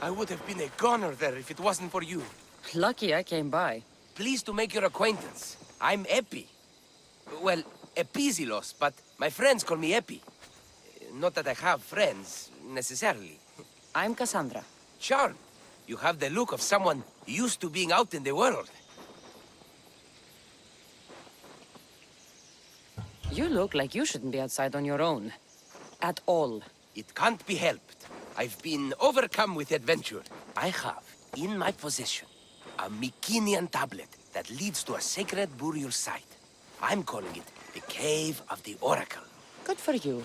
I would have been a goner there if it wasn't for you. Lucky I came by. Pleased to make your acquaintance. I'm Epi. Well, Epizilos, but my friends call me Epi. Not that I have friends, necessarily. I'm Cassandra. Charmed. You have the look of someone used to being out in the world. You look like you shouldn't be outside on your own. At all. It can't be helped. I've been overcome with adventure. I have, in my possession, a Mycenaean tablet that leads to a sacred burial site. I'm calling it the Cave of the Oracle. Good for you.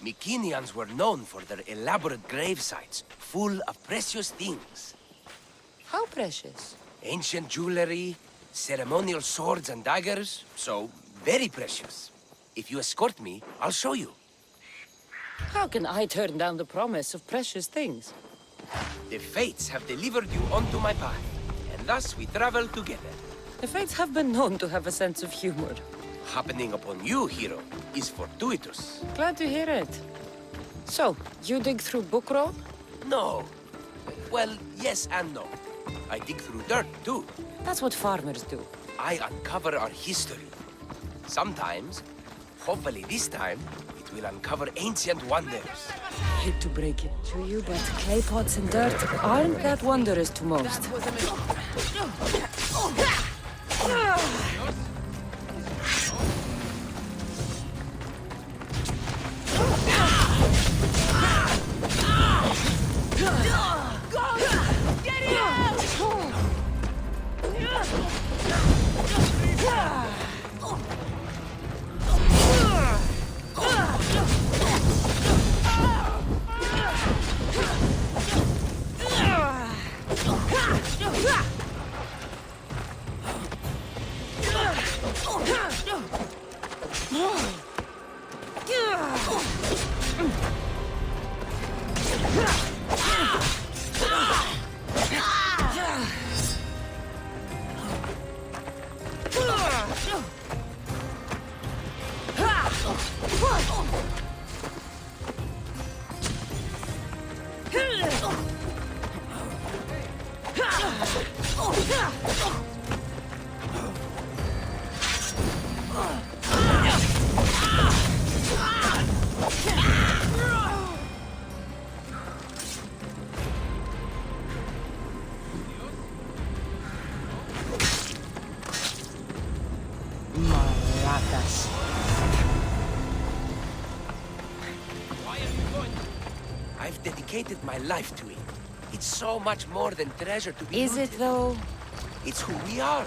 Mycenaeans were known for their elaborate grave sites, full of precious things. How precious. Ancient jewelry, ceremonial swords and daggers, so very precious. If you escort me, I'll show you. How can I turn down the promise of precious things? The fates have delivered you onto my path, and thus we travel together. The fates have been known to have a sense of humor. Happening upon you, hero, is fortuitous. Glad to hear it. So, you dig through book roll? No. Well, yes and no. I dig through dirt, too. That's what farmers do. I uncover our history. Sometimes, hopefully this time, it will uncover ancient wonders. Hate to break it to you, but clay pots and dirt aren't that wondrous to most. Maracas. Why are you going? I've dedicated my life to it. It's so much more than treasure to be Is it looted. though? It's who we are.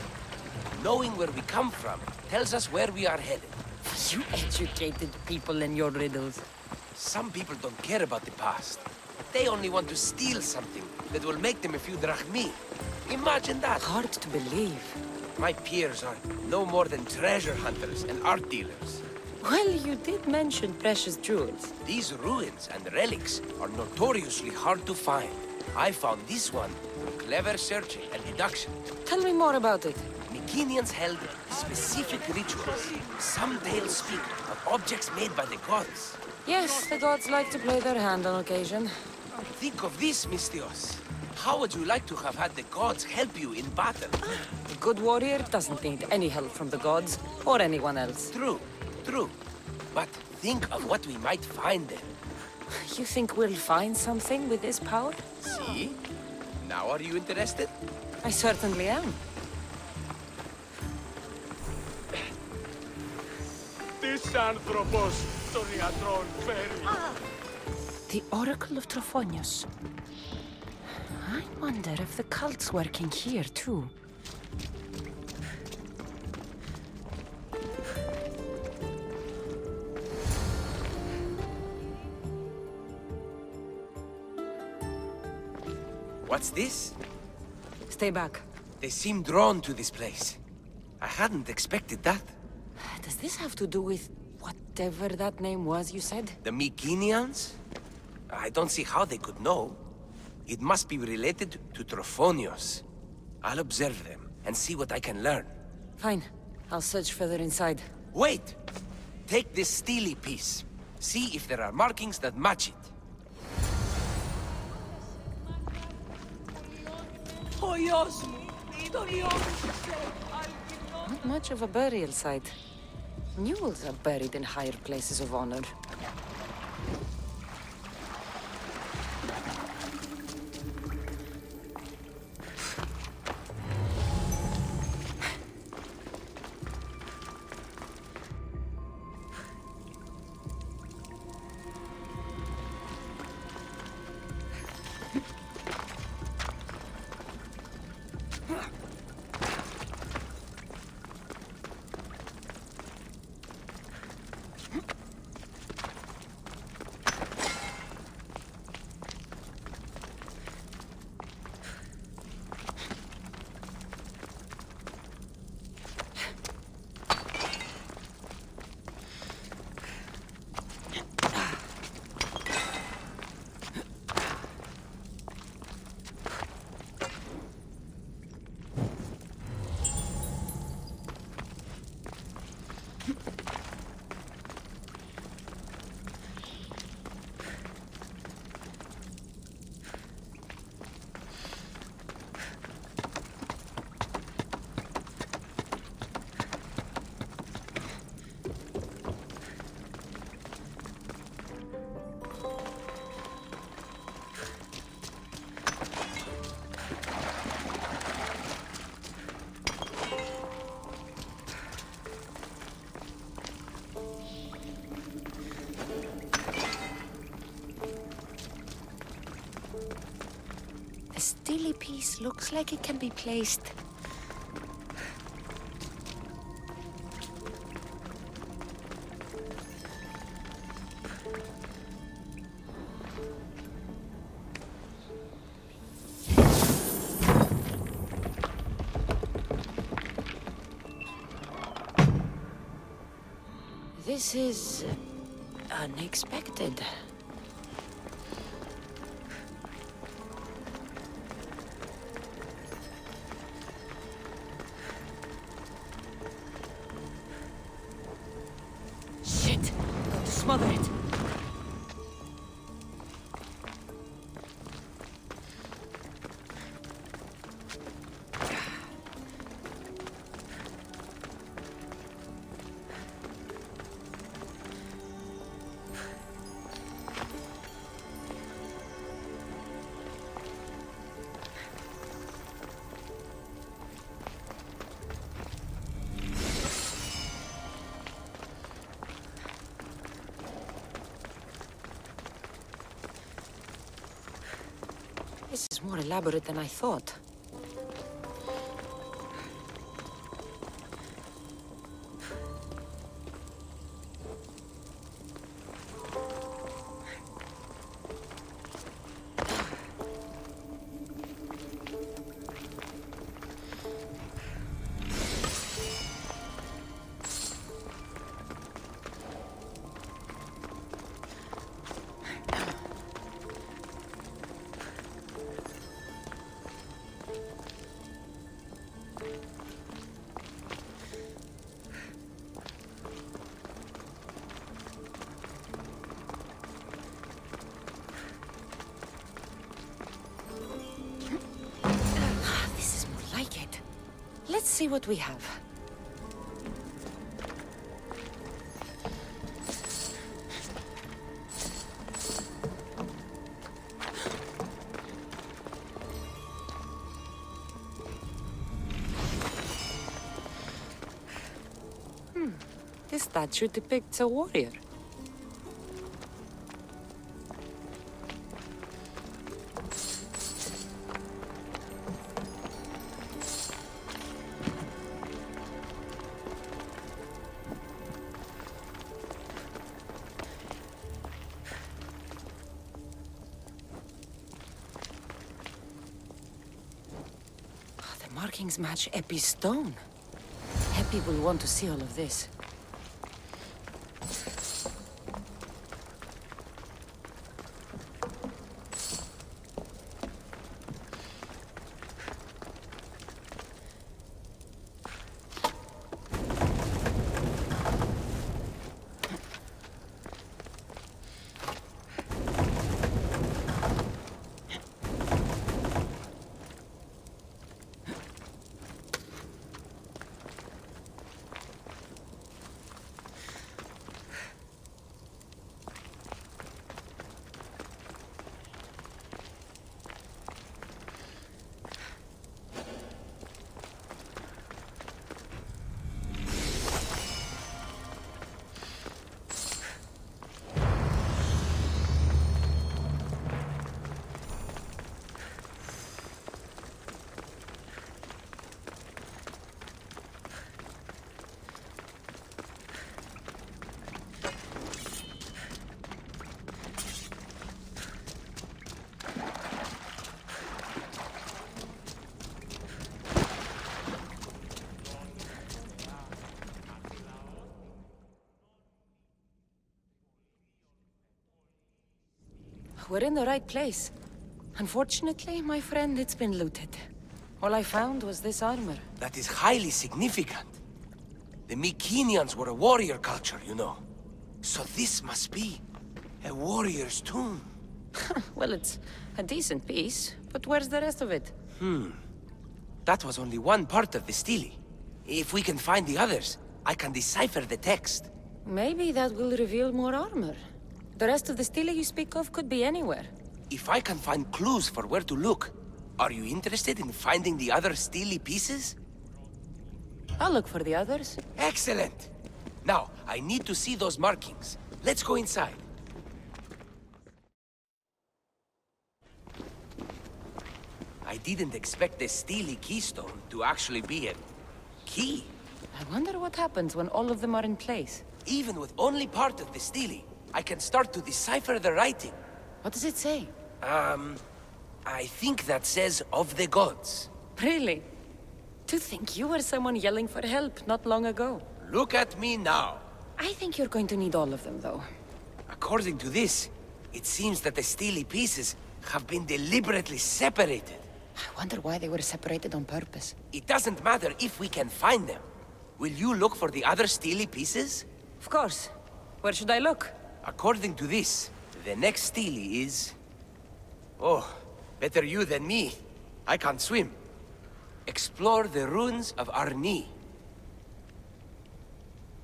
Knowing where we come from tells us where we are headed. You educated people in your riddles. Some people don't care about the past. They only want to steal something that will make them a few drachmi. Imagine that. Hard to believe. My peers are no more than treasure hunters and art dealers. Well, you did mention precious jewels. These ruins and relics are notoriously hard to find. I found this one through clever searching and deduction. Tell me more about it. Mycenaeans held specific rituals. Some tales speak of objects made by the gods. Yes, the gods like to play their hand on occasion. Think of this, Mystios. How would you like to have had the gods help you in battle? A good warrior doesn't need any help from the gods, or anyone else. True, true. But think of what we might find there. You think we'll find something with this power? See? Now are you interested? I certainly am. The Oracle of Trophonius. I wonder if the cult's working here, too. What's this? Stay back. They seem drawn to this place. I hadn't expected that. Does this have to do with whatever that name was you said? The Mycenaeans? I don't see how they could know. It must be related to Trophonius. I'll observe them and see what I can learn. Fine. I'll search further inside. Wait! Take this steely piece. See if there are markings that match it. Not much of a burial site. Mules are buried in higher places of honor. The steely piece looks like it can be placed. This is unexpected. Shit! Got to smother it. This is more elaborate than I thought. Let's see what we have. This statue depicts a warrior. The markings match Epi's stone. Epi will want to see all of this. we're in the right place. Unfortunately, my friend, it's been looted. All I found was this armor. That is highly significant. The Mykenaeans were a warrior culture, you know. So this must be a warrior's tomb. Well, it's a decent piece, but where's the rest of it? That was only one part of the stele. If we can find the others, I can decipher the text. Maybe that will reveal more armor. The rest of the stele you speak of could be anywhere. If I can find clues for where to look, are you interested in finding the other stele pieces? I'll look for the others. Excellent! Now, I need to see those markings. Let's go inside. I didn't expect the stele keystone to actually be a key. I wonder what happens when all of them are in place. Even with only part of the stele, I can start to decipher the writing. What does it say? I think that says of the gods. Really? To think you were someone yelling for help not long ago. Look at me now. I think you're going to need all of them, though. According to this, it seems that the stele pieces have been deliberately separated. I wonder why they were separated on purpose. It doesn't matter if we can find them. Will you look for the other stele pieces? Of course. Where should I look? According to this, the next stele is... Oh, better you than me. I can't swim. Explore the ruins of Arni.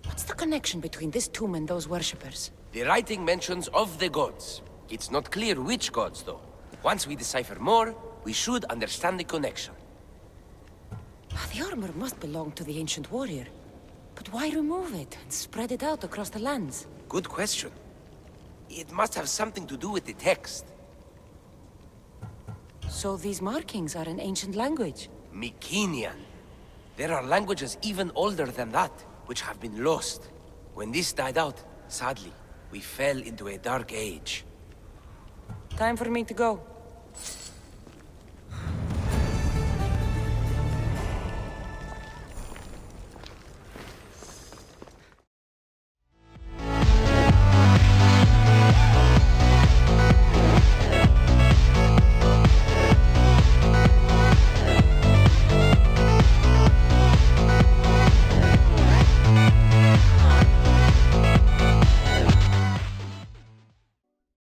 What's the connection between this tomb and those worshippers? The writing mentions of the gods. It's not clear which gods, though. Once we decipher more, we should understand the connection. The armor must belong to the ancient warrior. But why remove it and spread it out across the lands? Good question. It must have something to do with the text. So these markings are in ancient language? Mykenaean. There are languages even older than that, which have been lost. When this died out, sadly, we fell into a dark age. Time for me to go.